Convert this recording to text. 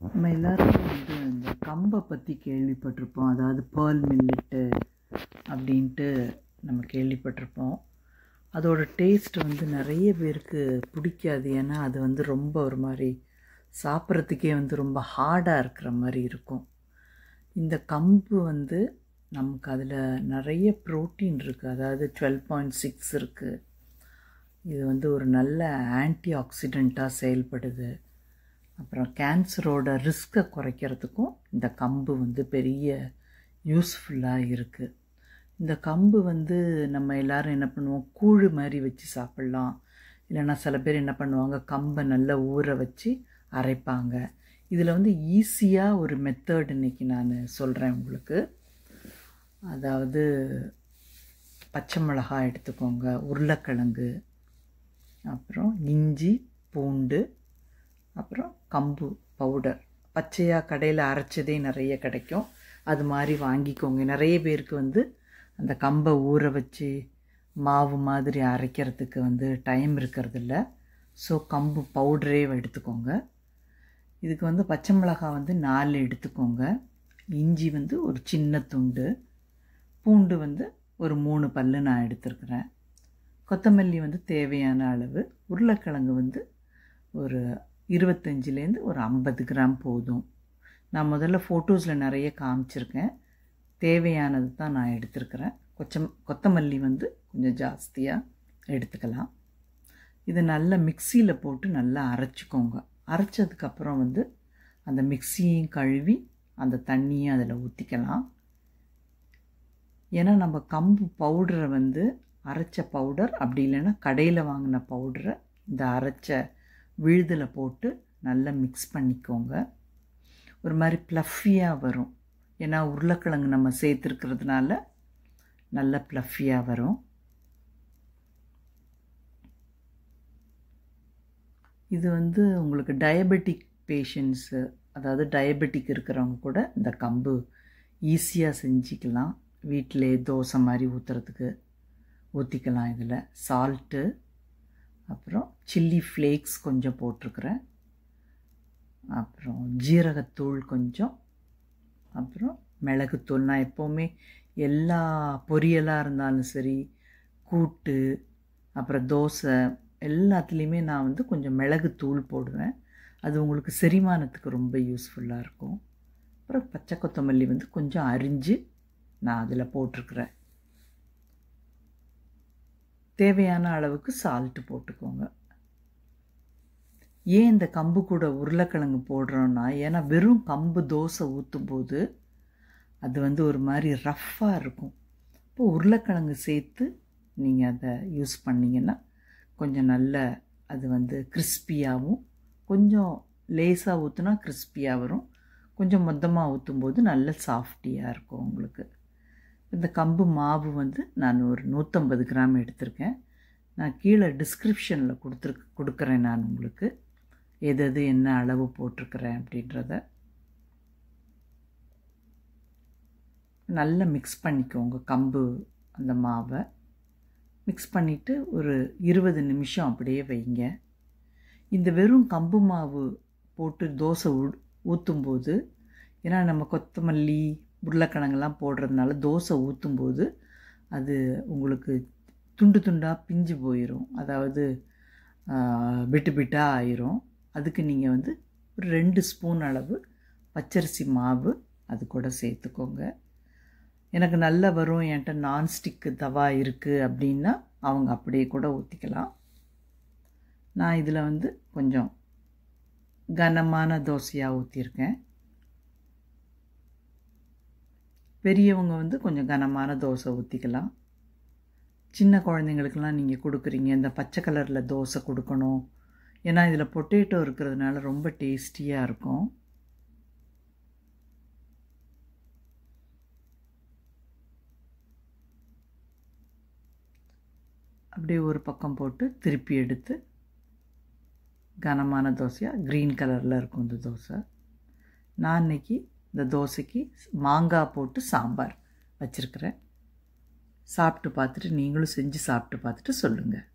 நம்ம எல்லாரும் இந்த கம்பை பற்றி கேள்விப்பட்டிருப்போம். அதாவது பேர்ல் மில்லெட்டு அப்படின்ட்டு நம்ம கேள்விப்பட்டிருப்போம். அதோட டேஸ்ட் நிறைய பேருக்கு பிடிக்காது. ஏன்னா அது ரொம்ப ஒரு மாதிரி சாப்பிட்றதுக்கே ரொம்ப ஹார்டாக இருக்கிற மாதிரி இருக்கும். இந்த கம்பு நமக்கு அதில் நிறைய ப்ரோட்டீன் இருக்குது. அதாவது 12.6 இருக்குது. இது ஒரு நல்ல ஆன்டி ஆக்சிடெண்ட்டாக செயல்படுது. அப்புறம் கேன்சரோட ரிஸ்க்கை குறைக்கிறதுக்கும் இந்த கம்பு பெரிய யூஸ்ஃபுல்லாக இருக்குது. இந்த கம்பு நம்ம எல்லோரும் என்ன பண்ணுவோம், கூழ் மாதிரி வச்சு சாப்பிட்லாம். இல்லைன்னா சில பேர் என்ன பண்ணுவாங்க, கம்பை நல்லா ஊற வச்சு அரைப்பாங்க. இதில் ஈஸியாக ஒரு மெத்தட் இன்றைக்கி நான் சொல்கிறேன் உங்களுக்கு. அதாவது பச்சை மிளகாய் எடுத்துக்கோங்க, உருளைக்கிழங்கு, அப்புறம் இஞ்சி, பூண்டு, அப்புறம் கம்பு பவுடர். பச்சையாக கடையில் அரைச்சதே நிறைய கிடைக்கும், அது மாதிரி வாங்கிக்கோங்க. நிறைய பேருக்கு அந்த கம்பை ஊற வச்சு மாவு மாதிரி அரைக்கிறதுக்கு டைம் இருக்கிறதில்ல. ஸோ கம்பு பவுடரே எடுத்துக்கோங்க. இதுக்கு பச்சை மிளகாய் 4 எடுத்துக்கோங்க. இஞ்சி ஒரு சின்ன துண்டு, பூண்டு ஒரு 3 பல்லு நான் எடுத்துருக்கிறேன். கொத்தமல்லி தேவையான அளவு, உருளைக்கிழங்கு ஒரு 25லேருந்து ஒரு 50 கிராம் போதும். நான் முதல்ல ஃபோட்டோஸில் நிறைய காமிச்சிருக்கேன், தேவையானது தான் நான் எடுத்துருக்கிறேன். கொத்தமல்லி கொஞ்சம் ஜாஸ்தியாக எடுத்துக்கலாம். இதை நல்லா மிக்சியில் போட்டு நல்லா அரைச்சிக்கோங்க. அரைச்சதுக்கப்புறம் அந்த மிக்சியையும் கழுவி அந்த தண்ணியும் அதில் ஊற்றிக்கலாம். ஏன்னா நம்ம கம்பு பவுடரை அரைச்ச பவுடர், அப்படி இல்லைன்னா கடையில் வாங்கின பவுடரை இந்த அரைச்ச விழுதில் போட்டு நல்லா மிக்ஸ் பண்ணிக்கோங்க. ஒரு மாதிரி ப்ளஃபியாக வரும். ஏன்னா உருளைக்கிழங்கு நம்ம சேர்த்துருக்கிறதுனால நல்லா ப்ளஃபியாக வரும். இது உங்களுக்கு டயபெட்டிக் பேஷண்ட்ஸு, அதாவது டயபெட்டிக் இருக்கிறவங்க கூட இந்த கம்பு ஈஸியாக செஞ்சுக்கலாம். வீட்டிலே தோசை மாதிரி ஊற்றிக்கலாம். இதில் சால்ட்டு, அப்புறம் சில்லி ஃப்ளேக்ஸ் கொஞ்சம் போட்டிருக்கிறேன், அப்புறம் ஜீரகத்தூள் கொஞ்சம், அப்புறம் மிளகுத்தூள். நான் எப்போவுமே எல்லா பொரியலாக இருந்தாலும் சரி, கூட்டு, அப்புறம் தோசை எல்லாத்துலேயுமே நான் கொஞ்சம் மிளகுத்தூள் போடுவேன். அது உங்களுக்கு செரிமானத்துக்கு ரொம்ப யூஸ்ஃபுல்லாக இருக்கும். அப்புறம் பச்சை கொத்தமல்லி கொஞ்சம் அரிஞ்சு நான் அதில் போட்டிருக்கிறேன். தேவையான அளவுக்கு சால்ட்டு போட்டுக்கோங்க. ஏன் இந்த கம்பு கூட உருளைக்கிழங்கு போடுறோன்னா, ஏன்னா வெறும் கம்பு தோசை ஊற்றும்போது அது ஒரு மாதிரி ரஃப்பாக இருக்கும். இப்போ உருளைக்கிழங்கு சேர்த்து நீங்கள் அதை யூஸ் பண்ணிங்கன்னா கொஞ்சம் நல்ல அது கிறிஸ்பியாகவும், கொஞ்சம் லேசாக ஊற்றுனா கிறிஸ்பியாக வரும், கொஞ்சம் மொத்தமாக ஊற்றும்போது நல்ல சாஃப்டியாக இருக்கும் உங்களுக்கு. இந்த கம்பு மாவு நான் ஒரு 150 கிராம் எடுத்திருக்கேன். நான் கீழே டிஸ்கிரிப்ஷனில் கொடுக்குறேன் நான் உங்களுக்கு எது என்ன அளவு போட்டிருக்கிறேன் அப்படின்றத. நல்லா மிக்ஸ் பண்ணிக்கோங்க கம்பு அந்த மாவை. மிக்ஸ் பண்ணிவிட்டு ஒரு 20 நிமிஷம் அப்படியே வைங்க. இந்த வெறும் கம்பு மாவு போட்டு தோசை ஊற்றும்போது, ஏன்னா நம்ம கொத்தமல்லி உருளைக்கிழங்கெல்லாம் போடுறதுனால தோசை ஊற்றும்போது அது உங்களுக்கு துண்டு துண்டாக பிஞ்சு போயிடும், அதாவது பிட்டு பிட்டாக ஆயிரும். அதுக்கு நீங்கள் ஒரு 2 ஸ்பூன் அளவு பச்சரிசி மாவு அது கூட சேர்த்துக்கோங்க. எனக்கு நல்லா வரும், என்கிட்ட நான்ஸ்டிக்கு தவா இருக்குது அப்படின்னா அவங்க அப்படியே கூட ஊற்றிக்கலாம். நான் இதில் கொஞ்சம் கனமான தோசையாக ஊற்றிருக்கேன். பெரியவங்க கொஞ்சம் கனமான தோசை ஊற்றிக்கலாம். சின்ன குழந்தைங்களுக்கெல்லாம் நீங்கள் கொடுக்குறீங்க, இந்த பச்சை கலரில் தோசை கொடுக்கணும். ஏன்னா இதில் பொட்டேட்டோ இருக்கிறதுனால ரொம்ப டேஸ்டியாக இருக்கும். அப்படியே ஒரு பக்கம் போட்டு திருப்பி எடுத்து கனமான தோசையாக க்ரீன் கலரில் இருக்கும் இந்த தோசை. நான் இன்றைக்கி இந்த தோசைக்கு மாங்காய் போட்டு சாம்பார் வச்சுருக்கிறேன். சாப்பிட்டு பார்த்துட்டு நீங்களும் செஞ்சு சாப்பிட்டு பார்த்துட்டு சொல்லுங்கள்.